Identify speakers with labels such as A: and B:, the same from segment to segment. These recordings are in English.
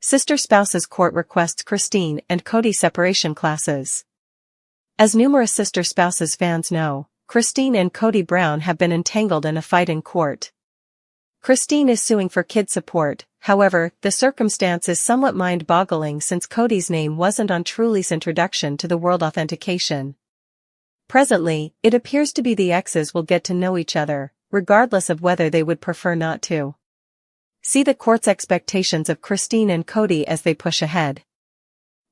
A: Sister spouses court requests Christine and Kody separation classes. As numerous Sister Spouses fans know, Christine and Kody Brown have been entangled in a fight in court. Christine is suing for kid support, however, the circumstance is somewhat mind-boggling since Kody's name wasn't on Truly's introduction to the world authentication. Presently, it appears to be the exes will get to know each other, regardless of whether they would prefer not to. See the court's expectations of Christine and Kody as they push ahead.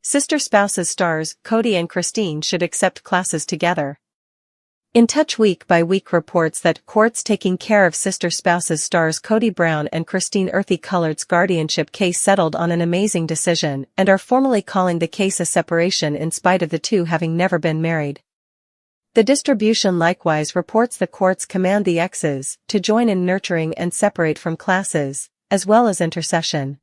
A: Sister Spouses stars Kody and Christine should accept classes together. In Touch Week by Week reports that courts taking care of Sister Spouses stars Kody Brown and Christine Earthy Collard's guardianship case settled on an amazing decision and are formally calling the case a separation in spite of the two having never been married. The distribution likewise reports the courts command the exes to join in nurturing and separate from classes, as well as intercession.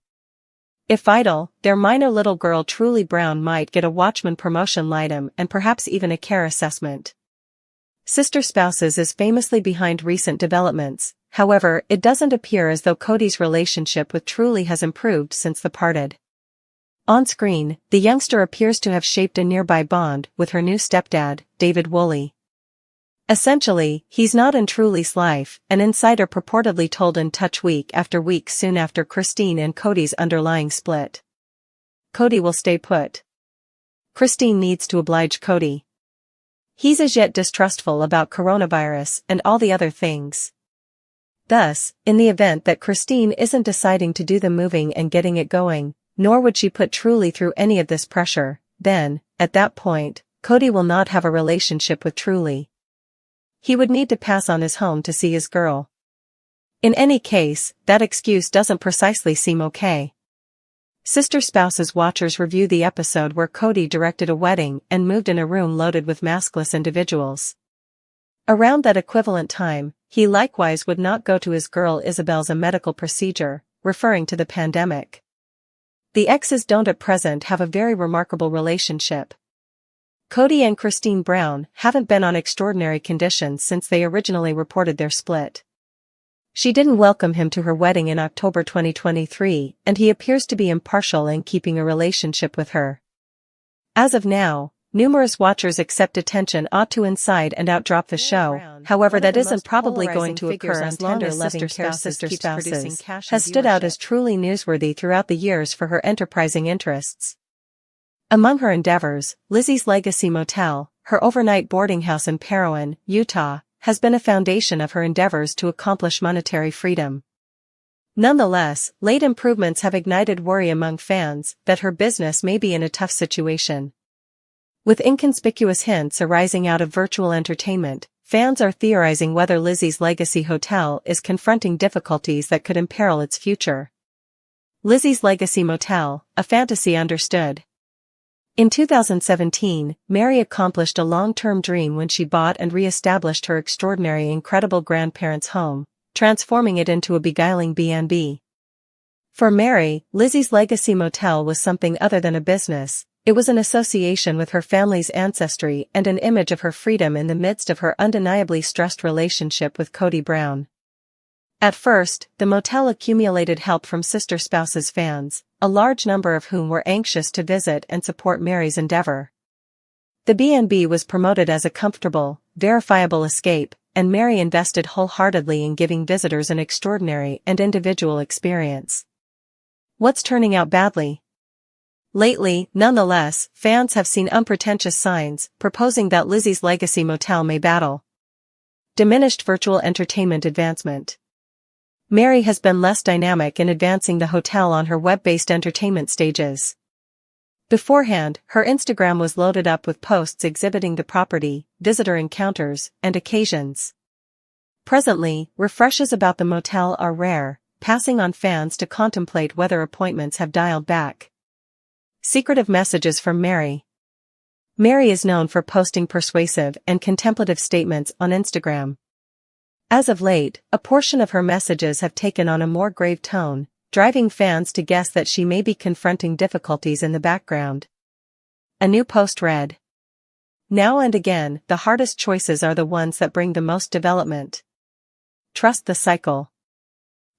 A: If idle, their minor little girl Truly Brown might get a Watchman promotion item and perhaps even a care assessment. Sister Spouses is famously behind recent developments, however, it doesn't appear as though Kody's relationship with Truly has improved since the parted. On screen, the youngster appears to have shaped a nearby bond with her new stepdad, David Woolley. Essentially, he's not in Truly's life, an insider purportedly told in Touch Week soon after Christine and Kody's underlying split. Kody will stay put. Christine needs to oblige Kody. He's as yet distrustful about coronavirus and all the other things. Thus, in the event that Christine isn't deciding to do the moving and getting it going, nor would she put Truly through any of this pressure, then, at that point, Kody will not have a relationship with Truly. He would need to pass on his home to see his girl. In any case, that excuse doesn't precisely seem okay. Sister Spouses watchers review the episode where Kody directed a wedding and moved in a room loaded with maskless individuals. Around that equivalent time, he likewise would not go to his girl Isabel's a medical procedure, referring to the pandemic. The exes don't at present have a very remarkable relationship. Kody and Christine Brown haven't been on extraordinary conditions since they originally reported their split. She didn't welcome him to her wedding in October 2023, and he appears to be impartial in keeping a relationship with her. As of now, numerous watchers accept attention ought to inside and outdrop the show, however that isn't probably going to occur as long as Sister Spouses has stood out as truly newsworthy throughout the years for her enterprising interests. Among her endeavors, Lizzie's Legacy Motel, her overnight boarding house in Parowan, Utah, has been a foundation of her endeavors to accomplish monetary freedom. Nonetheless, late improvements have ignited worry among fans that her business may be in a tough situation. With inconspicuous hints arising out of virtual entertainment, fans are theorizing whether Lizzie's Legacy Hotel is confronting difficulties that could imperil its future. Lizzie's Legacy Motel, a fantasy understood. In 2017, Mary accomplished a long-term dream when she bought and re-established her extraordinary incredible grandparents' home, transforming it into a beguiling B&B. For Mary, Lizzie's Legacy Motel was something other than a business. It was an association with her family's ancestry and an image of her freedom in the midst of her undeniably stressed relationship with Kody Brown. At first, the motel accumulated help from Sister Spouses fans, a large number of whom were anxious to visit and support Mary's endeavor. The B&B was promoted as a comfortable, verifiable escape, and Mary invested wholeheartedly in giving visitors an extraordinary and individual experience. What's turning out badly? Lately, nonetheless, fans have seen unpretentious signs proposing that Lizzie's Legacy Motel may battle diminished virtual entertainment advancement. Mary has been less dynamic in advancing the hotel on her web-based entertainment stages. Beforehand, her Instagram was loaded up with posts exhibiting the property, visitor encounters, and occasions. Presently, refreshes about the motel are rare, passing on fans to contemplate whether appointments have dialed back. Secretive messages from Mary. Mary is known for posting persuasive and contemplative statements on Instagram. As of late, a portion of her messages have taken on a more grave tone, driving fans to guess that she may be confronting difficulties in the background. A new post read: "Now and again, the hardest choices are the ones that bring the most development. Trust the cycle.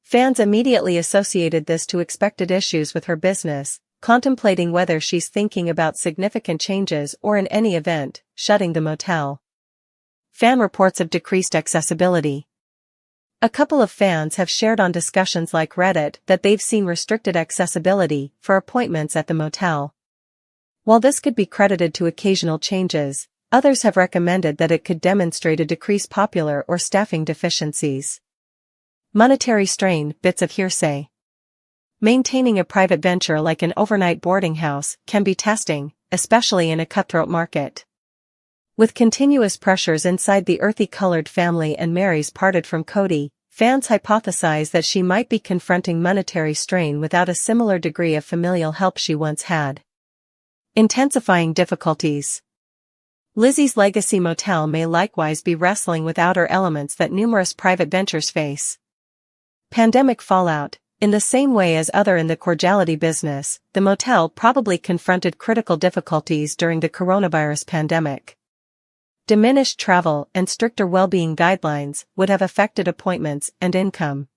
A: Fans immediately associated this to expected issues with her business, contemplating whether she's thinking about significant changes or in any event, shutting the motel. Fan reports of decreased accessibility. A couple of fans have shared on discussions like Reddit that they've seen restricted accessibility for appointments at the motel. While this could be credited to occasional changes, others have recommended that it could demonstrate a decreased popular or staffing deficiencies. Monetary strain, bits of hearsay. Maintaining a private venture like an overnight boarding house can be testing, especially in a cutthroat market. With continuous pressures inside the earthy-colored family and Mary's parted from Kody, fans hypothesize that she might be confronting monetary strain without a similar degree of familial help she once had. Intensifying difficulties. Lizzie's legacy motel may likewise be wrestling with outer elements that numerous private ventures face. Pandemic fallout. In the same way as other in the cordiality business, the motel probably confronted critical difficulties during the coronavirus pandemic. Diminished travel and stricter well-being guidelines would have affected appointments and income.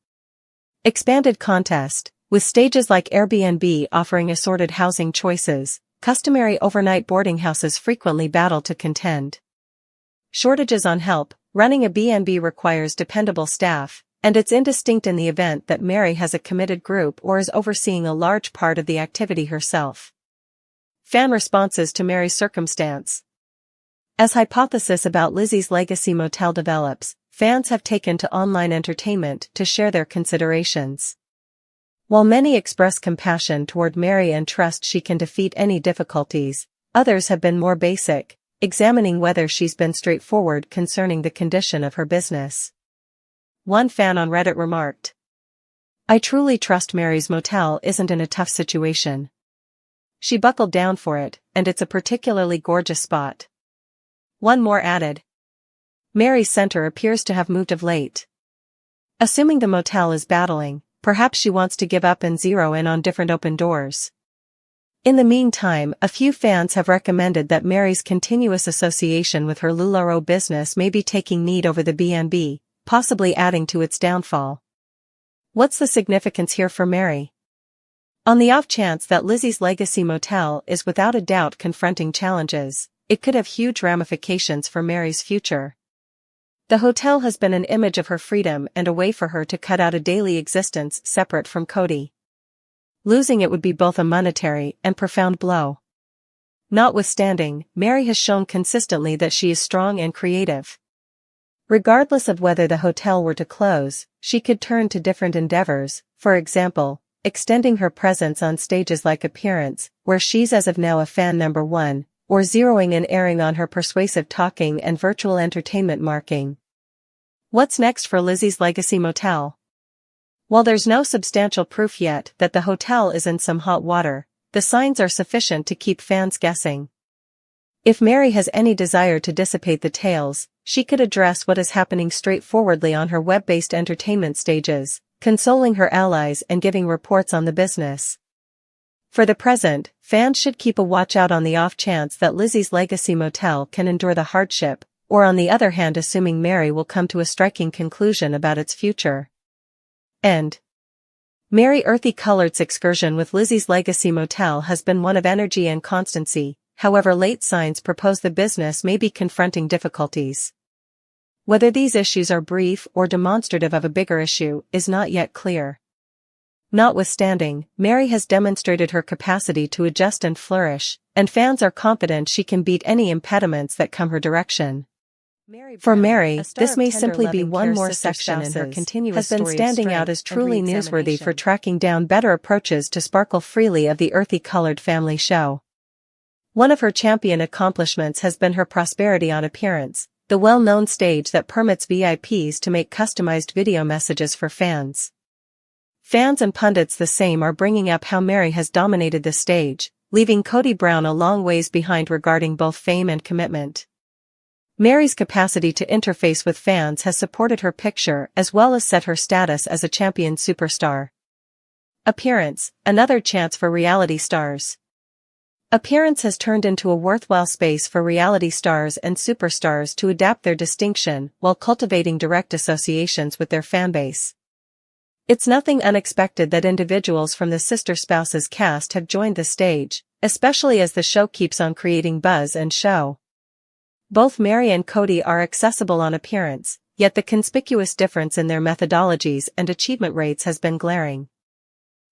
A: Expanded contest. With stages like Airbnb offering assorted housing choices, customary overnight boarding houses frequently battle to contend. Shortages on help. Running a B&B requires dependable staff, and it's indistinct in the event that Mary has a committed group or is overseeing a large part of the activity herself. Fan responses to Mary's circumstance. As hypothesis about Lizzie's legacy motel develops, fans have taken to online entertainment to share their considerations. While many express compassion toward Mary and trust she can defeat any difficulties, others have been more basic, examining whether she's been straightforward concerning the condition of her business. One fan on Reddit remarked, "I truly trust Mary's motel isn't in a tough situation. She buckled down for it, and it's a particularly gorgeous spot." One more added, "Mary's center appears to have moved of late. Assuming the motel is battling, perhaps she wants to give up and zero in on different open doors." In the meantime, a few fans have recommended that Mary's continuous association with her LuLaRoe business may be taking need over the B&B, possibly adding to its downfall. What's the significance here for Mary? On the off chance that Lizzie's legacy motel is without a doubt confronting challenges, it could have huge ramifications for Mary's future. The hotel has been an image of her freedom and a way for her to cut out a daily existence separate from Kody. Losing it would be both a monetary and profound blow. Notwithstanding, Mary has shown consistently that she is strong and creative. Regardless of whether the hotel were to close, she could turn to different endeavors, for example, extending her presence on stages like Appearance, where she's as of now a fan number one, or zeroing and airing on her persuasive talking and virtual entertainment marketing. What's next for Lizzie's legacy motel? While there's no substantial proof yet that the hotel is in some hot water, the signs are sufficient to keep fans guessing. If Mary has any desire to dissipate the tales, she could address what is happening straightforwardly on her web-based entertainment stages, consoling her allies and giving reports on the business. For the present, fans should keep a watch out on the off chance that Lizzie's legacy motel can endure the hardship, or on the other hand assuming Mary will come to a striking conclusion about its future. End. Mary earthy-colored's excursion with Lizzie's legacy motel has been one of energy and constancy. However, late signs propose the business may be confronting difficulties. Whether these issues are brief or demonstrative of a bigger issue is not yet clear. Notwithstanding, Mary has demonstrated her capacity to adjust and flourish, and fans are confident she can beat any impediments that come her direction. For Mary, this may simply be one more section in her continuous story has been standing out as truly newsworthy for tracking down better approaches to sparkle freely of the earthy-colored family show. One of her champion accomplishments has been her prosperity on Appearance, the well-known stage that permits VIPs to make customized video messages for fans. Fans and pundits the same are bringing up how Mary has dominated the stage, leaving Kody Brown a long ways behind regarding both fame and commitment. Mary's capacity to interface with fans has supported her picture as well as set her status as a champion superstar. Appearance, another chance for reality stars. Appearance has turned into a worthwhile space for reality stars and superstars to adapt their distinction while cultivating direct associations with their fanbase. It's nothing unexpected that individuals from the Sister Spouses cast have joined the stage, especially as the show keeps on creating buzz and show. Both Meri and Kody are accessible on appearance, yet the conspicuous difference in their methodologies and achievement rates has been glaring.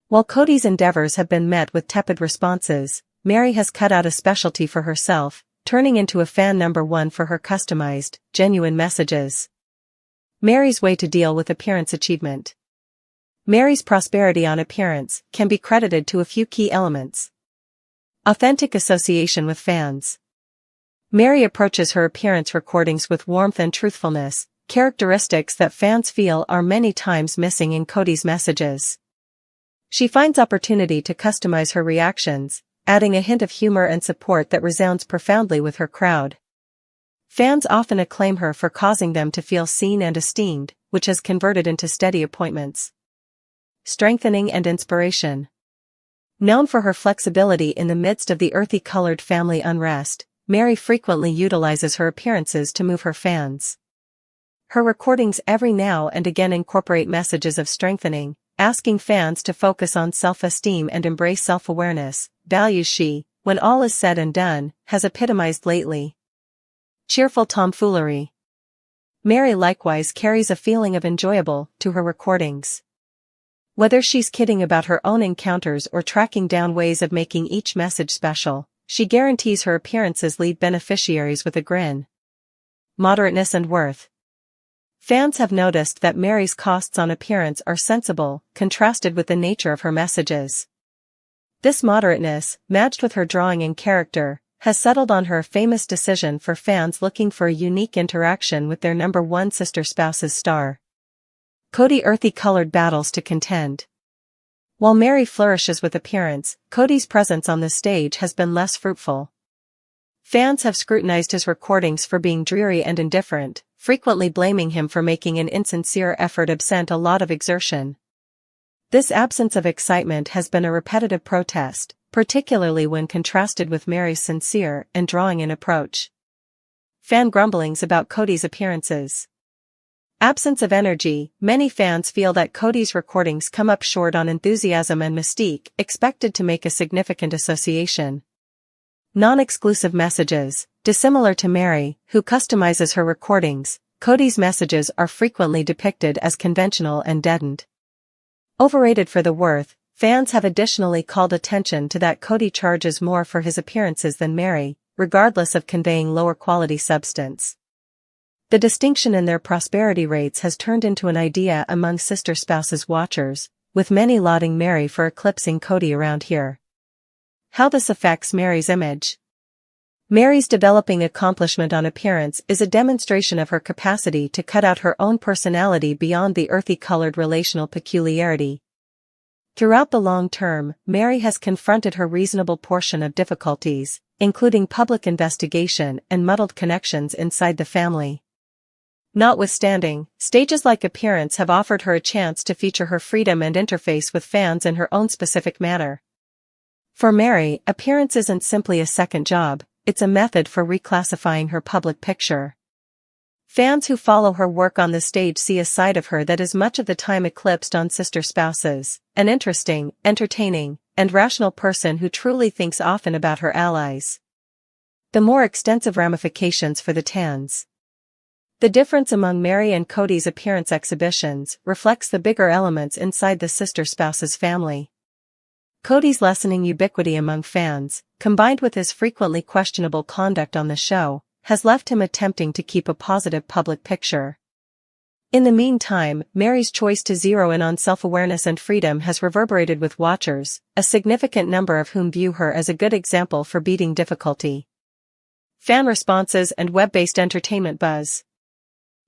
A: While Kody's endeavors have been met with tepid responses, Meri has cut out a specialty for herself, turning into a fan #1 for her customized, genuine messages. Meri's way to deal with appearance achievement. Meri's prosperity on appearance can be credited to a few key elements. Authentic association with fans. Meri approaches her appearance recordings with warmth and truthfulness, characteristics that fans feel are many times missing in Kody's messages. She finds opportunity to customize her reactions, adding a hint of humor and support that resounds profoundly with her crowd. Fans often acclaim her for causing them to feel seen and esteemed, which has converted into steady appointments. Strengthening and inspiration. Known for her flexibility in the midst of the earthy-colored family unrest, Meri frequently utilizes her appearances to move her fans. Her recordings every now and again incorporate messages of strengthening, asking fans to focus on self-esteem and embrace self-awareness, values she, when all is said and done, has epitomized lately. Cheerful tomfoolery. Meri likewise carries a feeling of enjoyable to her recordings. Whether she's kidding about her own encounters or tracking down ways of making each message special, she guarantees her appearances lead beneficiaries with a grin. Moderateness and worth. Fans have noticed that Meri's costs on appearance are sensible, contrasted with the nature of her messages. This moderateness, matched with her drawing and character, has settled on her famous decision for fans looking for a unique interaction with their #1 Sister Spouses star. Kody earthy-colored battles to contend. While Meri flourishes with appearance, Kody's presence on the stage has been less fruitful. Fans have scrutinized his recordings for being dreary and indifferent, frequently blaming him for making an insincere effort absent a lot of exertion. This absence of excitement has been a repetitive protest, particularly when contrasted with Meri's sincere and drawing-in approach. Fan grumblings about Kody's appearances. Absence of energy. Many fans feel that Kody's recordings come up short on enthusiasm and mystique expected to make a significant association. Non-exclusive messages. Dissimilar to Meri, who customizes her recordings, Kody's messages are frequently depicted as conventional and deadened. Overrated for the worth. Fans have additionally called attention to that Kody charges more for his appearances than Meri, regardless of conveying lower quality substance. The distinction in their prosperity rates has turned into an idea among Sister Spouses watchers, with many lauding Meri for eclipsing Kody around here. How this affects Meri's image. Meri's developing accomplishment on appearance is a demonstration of her capacity to cut out her own personality beyond the earthy-colored relational peculiarity. Throughout the long term, Meri has confronted her reasonable portion of difficulties, including public investigation and muddled connections inside the family. Notwithstanding, stages like Appearance have offered her a chance to feature her freedom and interface with fans in her own specific manner. For Meri, Appearance isn't simply a second job, it's a method for reclassifying her public picture. Fans who follow her work on the stage see a side of her that is much of the time eclipsed on Sister Spouses, an interesting, entertaining, and rational person who truly thinks often about her allies. The more extensive ramifications for the Tans. The difference among Meri and Kody's appearance exhibitions reflects the bigger elements inside the Sister Spouses family. Kody's lessening ubiquity among fans, combined with his frequently questionable conduct on the show, has left him attempting to keep a positive public picture. In the meantime, Meri's choice to zero in on self-awareness and freedom has reverberated with watchers, a significant number of whom view her as a good example for beating difficulty. Fan responses and web-based entertainment buzz.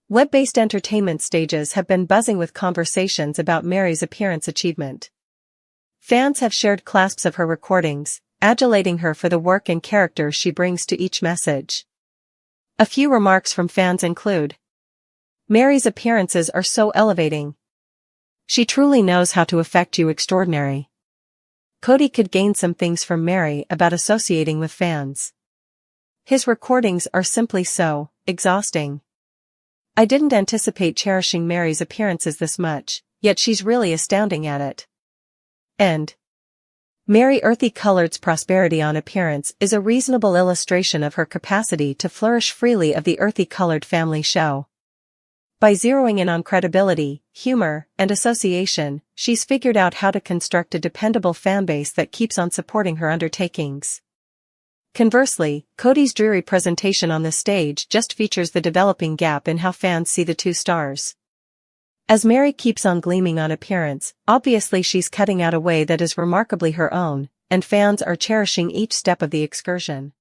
A: Web-based entertainment stages have been buzzing with conversations about Meri's appearance achievement. Fans have shared clasps of her recordings, adulating her for the work and character she brings to each message. A few remarks from fans include: Meri's appearances are so elevating. She truly knows how to affect you extraordinary. Kody could gain some things from Meri about associating with fans. His recordings are simply so exhausting. I didn't anticipate cherishing Meri's appearances this much, yet she's really astounding at it. And Mary Earthy Colored's prosperity on appearance is a reasonable illustration of her capacity to flourish freely of the Earthy Colored family show. By zeroing in on credibility, humor, and association, she's figured out how to construct a dependable fanbase that keeps on supporting her undertakings. Conversely, Kody's dreary presentation on the stage just features the developing gap in how fans see the two stars. As Mary keeps on gleaming on appearance, obviously she's cutting out a way that is remarkably her own, and fans are cherishing each step of the excursion.